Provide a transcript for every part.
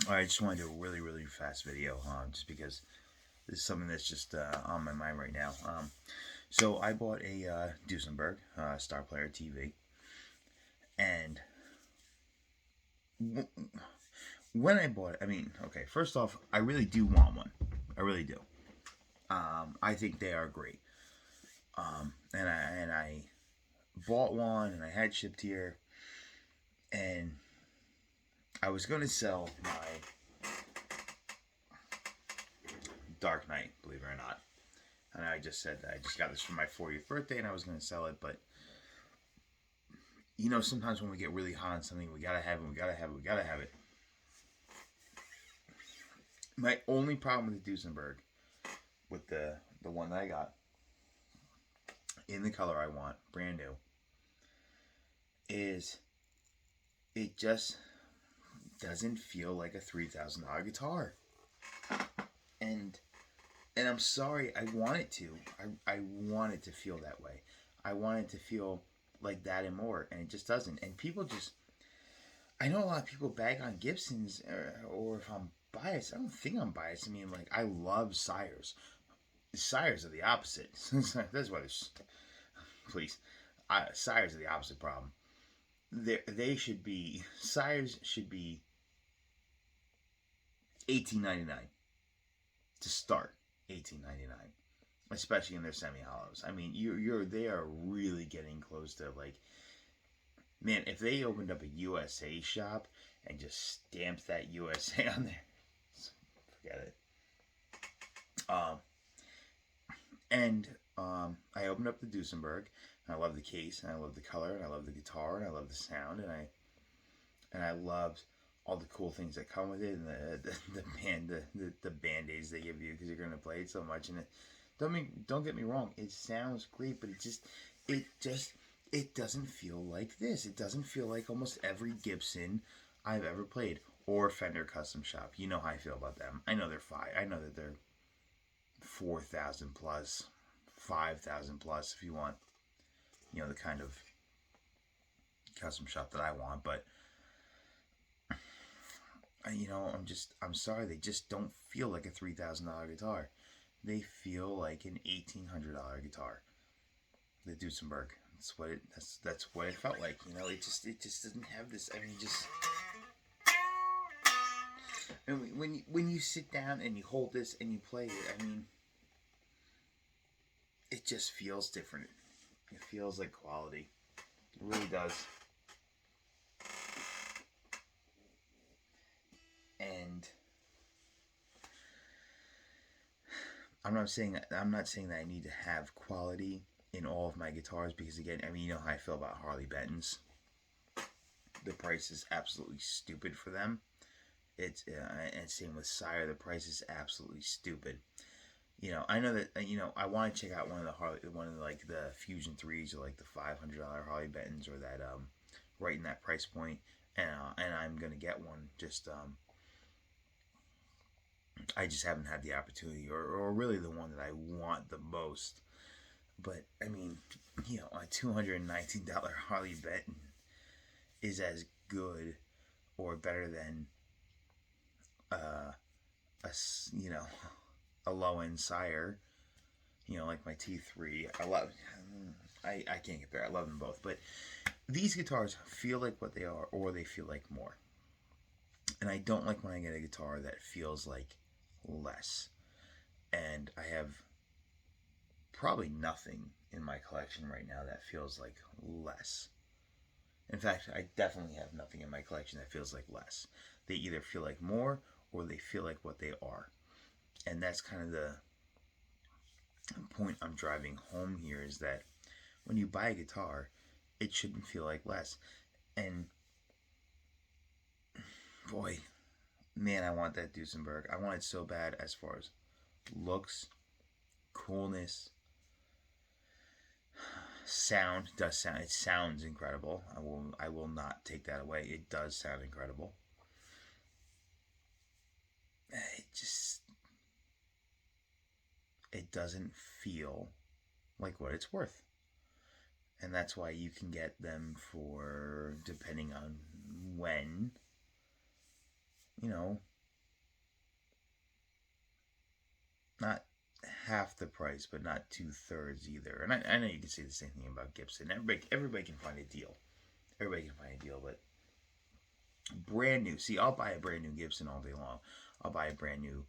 All right, I just want to do a really, really fast video, just because this is something that's just on my mind right now. So I bought a duesenberg Star Player TV, and w- when I bought it, I mean, okay, first off, I really do want one. I really do. I think they are great. And I bought one, and I had shipped here, and I was going to sell my Dark Knight, believe it or not. And I just said that I just got this for my 40th birthday, and I was going to sell it, but sometimes when we get really hot on something, we gotta have it, we gotta have it, we gotta have it. My only problem with the Duesenberg, with the one that I got in the color I want, brand new, is it just doesn't feel like a $3,000 guitar. And and I'm sorry, I want it to. I want it to feel that way. I want it to feel like that and more, and it just doesn't. And people just, I know a lot of people bag on Gibsons, or if I'm biased, I don't think I'm biased. I mean, like, I love Sires. Sires are the opposite. That's why there's, please, Sires are the opposite problem. They should be, Sires should be 1899 to start. 1899, especially in their semi hollows. I mean, they are really getting close to, like, man, if they opened up a USA shop and just stamped that USA on there, forget it. Um, and I opened up the Duesenberg, and I love the case, and I love the color, and I love the guitar, and I love the sound, and I loved all the cool things that come with it, and the band-aids they give you because you're gonna play it so much. And don't get me wrong, it sounds great, but it just it doesn't feel like this. It doesn't feel like almost every Gibson I've ever played, or Fender Custom Shop. You know how I feel about them. I know they're five. I know that they're 4,000 plus, 5,000 plus if you want, the kind of custom shop that I want. But I'm sorry, they just don't feel like a $3,000 guitar. They feel like an $1,800 guitar. The Duesenberg. That's what it felt like. It just doesn't have this. I mean, just, and when you sit down and you hold this and you play it, I mean, it just feels different. It feels like quality. It really does. And I'm not saying that I need to have quality in all of my guitars, because, again, I mean, you know how I feel about Harley Benton's. The price is absolutely stupid for them. It's and same with Sire. The price is absolutely stupid. I know that, I want to check out one of the, like, the Fusion threes, or like the $500 Harley Bentons, or that, right in that price point. And I'm gonna get one. Just I just haven't had the opportunity, or really the one that I want the most. But I mean, a $219 Harley Benton is as good or better than a you know a low end Sire. Like my T3. I can't compare. I love them both, but these guitars feel like what they are, or they feel like more. And I don't like when I get a guitar that feels like less. And I have probably nothing in my collection right now that feels like less. In fact, I definitely have nothing in my collection that feels like less. They either feel like more, or they feel like what they are. And that's kind of the point I'm driving home here, is that when you buy a guitar, it shouldn't feel like less. And boy, man, I want that Duesenberg. I want it so bad, as far as looks, coolness, sound. Does sound, it sounds incredible. I will not take that away. It does sound incredible. It doesn't feel like what it's worth. And that's why you can get them for, depending on when, you know not half the price, but not 2/3 either. And I know you can say the same thing about Gibson. Everybody can find a deal. Everybody can find a deal, but brand new. See, I'll buy a brand new Gibson all day long. I'll buy a brand new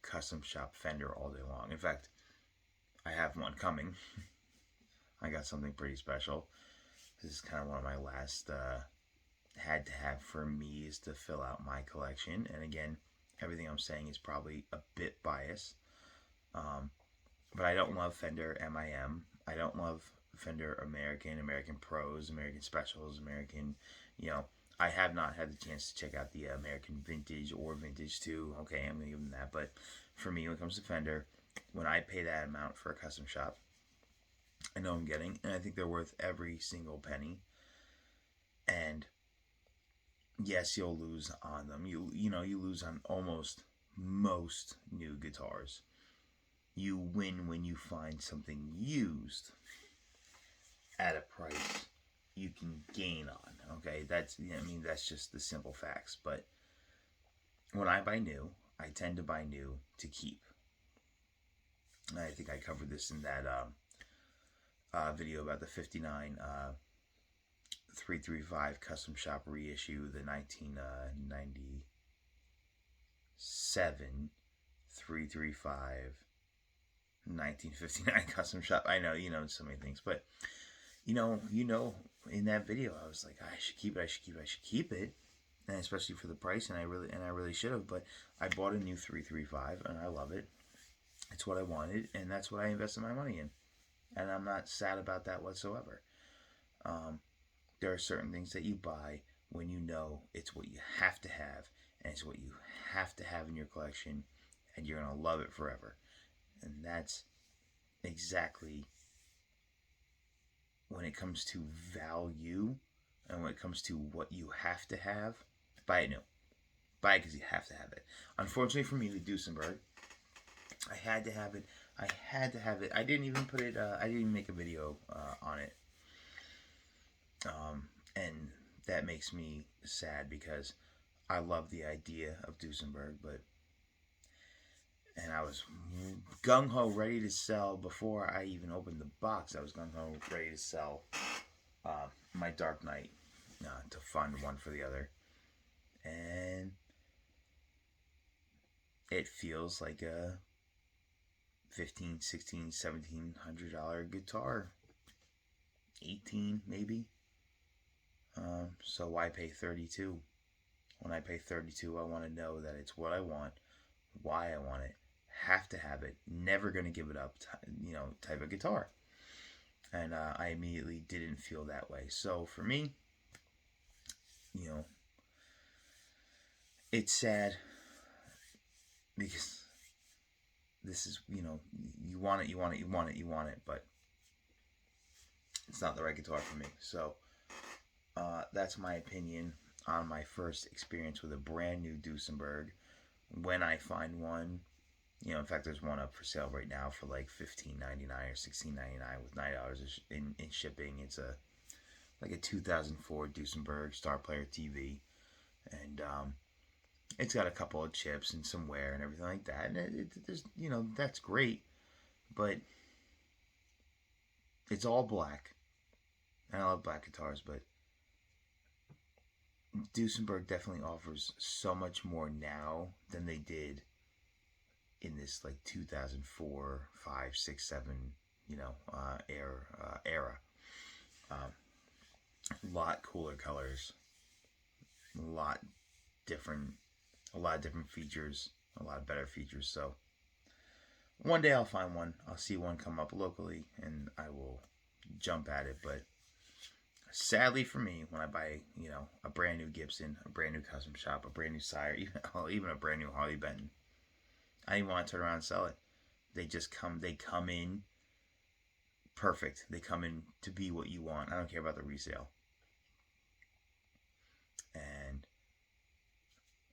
custom shop Fender all day long. In fact, I have one coming. I got something pretty special. This is kind of one of my last had to have for me is to fill out my collection. And again, everything I'm saying is probably a bit biased. But I don't love Fender MIM. I don't love Fender American Pros, American Specials, American, you know, I have not had the chance to check out the American Vintage or Vintage 2. Okay, I'm going to give them that. But for me, when it comes to Fender, when I pay that amount for a custom shop, I know I'm getting, and I think they're worth every single penny. And yes, you'll lose on them. You lose on almost most new guitars. You win when you find something used at a price you can gain on. Okay, that's just the simple facts. But when I buy new, I tend to buy new to keep. And I think I covered this in that video about the 59 335 custom shop reissue, the 1997 335 1959 custom shop. I know, so many things, but in that video, I was like, I should keep it, and especially for the price, and I really should have. But I bought a new 335, and I love it. It's what I wanted, and that's what I invested my money in, and I'm not sad about that whatsoever. There are certain things that you buy when you know it's what you have to have, and it's what you have to have in your collection, and you're gonna love it forever. And that's exactly when it comes to value and when it comes to what you have to have, buy it new. Buy it because you have to have it. Unfortunately for me, the duesenberg, I had to have it. I didn't even put it, I didn't even make a video on it. And that makes me sad because I love the idea of duesenberg, and I was gung-ho ready to sell before I even opened the box. I was gung-ho ready to sell my Dark Knight to fund one for the other. And it feels like a $1,500, $1,600, $1,700 guitar. 18 maybe. So why pay 32? When I pay 32, I want to know that it's what I want, why I want it, have to have it, never going to give it up, type of guitar. And I immediately didn't feel that way. So for me, it's sad because this is, you want it, but it's not the right guitar for me. So that's my opinion on my first experience with a brand new duesenberg. When I find one, in fact, there's one up for sale right now for like $15.99 or $16.99 with $9 in shipping. It's like a 2004 duesenberg Star Player TV, and it's got a couple of chips and some wear and everything like that. And there's, that's great, but it's all black, and I love black guitars, but duesenberg definitely offers so much more now than they did in this like 2004, 5, 6, 7, era. A lot cooler colors, a lot different features, a lot better features. So one day I'll find one. I'll see one come up locally, and I will jump at it. But sadly for me, when I buy, a brand new Gibson, a brand new custom shop, a brand new Sire, even a brand new Harley Benton, I didn't want to turn around and sell it. They come in perfect. They come in to be what you want. I don't care about the resale. And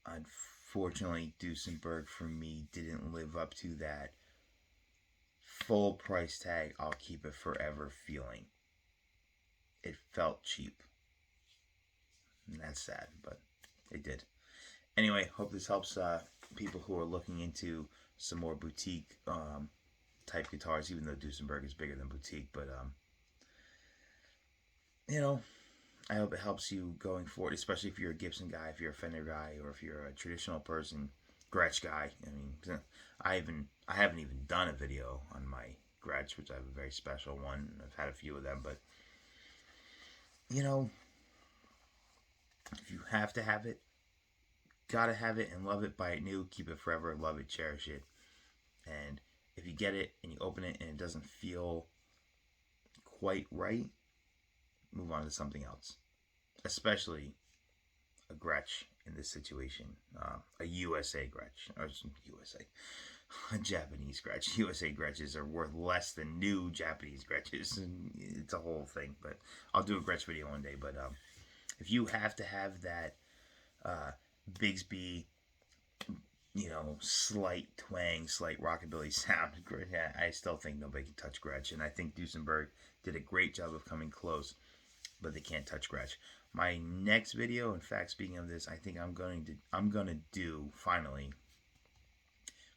unfortunately, duesenberg for me didn't live up to that full price tag, I'll keep it forever feeling. It felt cheap. And that's sad, but it did. Anyway, hope this helps people who are looking into some more boutique type guitars, even though Duesenberg is bigger than boutique. But you know, I hope it helps you going forward, especially if you're a Gibson guy, if you're a Fender guy, or if you're a traditional person, Gretsch guy. I mean, I haven't even done a video on my Gretsch, which I have a very special one. I've had a few of them, but you know, if you have to have it, gotta have it and love it. Buy it new, keep it forever, love it, cherish it. And if you get it and you open it and it doesn't feel quite right, move on to something else. Especially a Gretsch in this situation, a USA Gretsch, or USA, a Japanese Gretsch. USA Gretches are worth less than new Japanese Gretches. It's a whole thing, but I'll do a Gretsch video one day. But if you have to have that Bigsby, slight twang, slight rockabilly sound, I still think nobody can touch Gretsch, and I think Duesenberg did a great job of coming close, but they can't touch Gretsch. My next video, in fact, speaking of this, I think I'm gonna do finally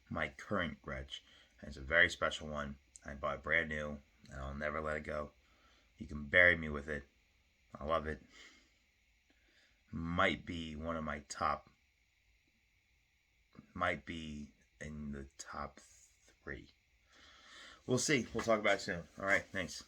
my current Gretsch. And it's a very special one. I bought it brand new, and I'll never let it go. You can bury me with it. I love it. Might be one of my top. Might be in the top 3. We'll see. We'll talk about it soon. All right. Thanks.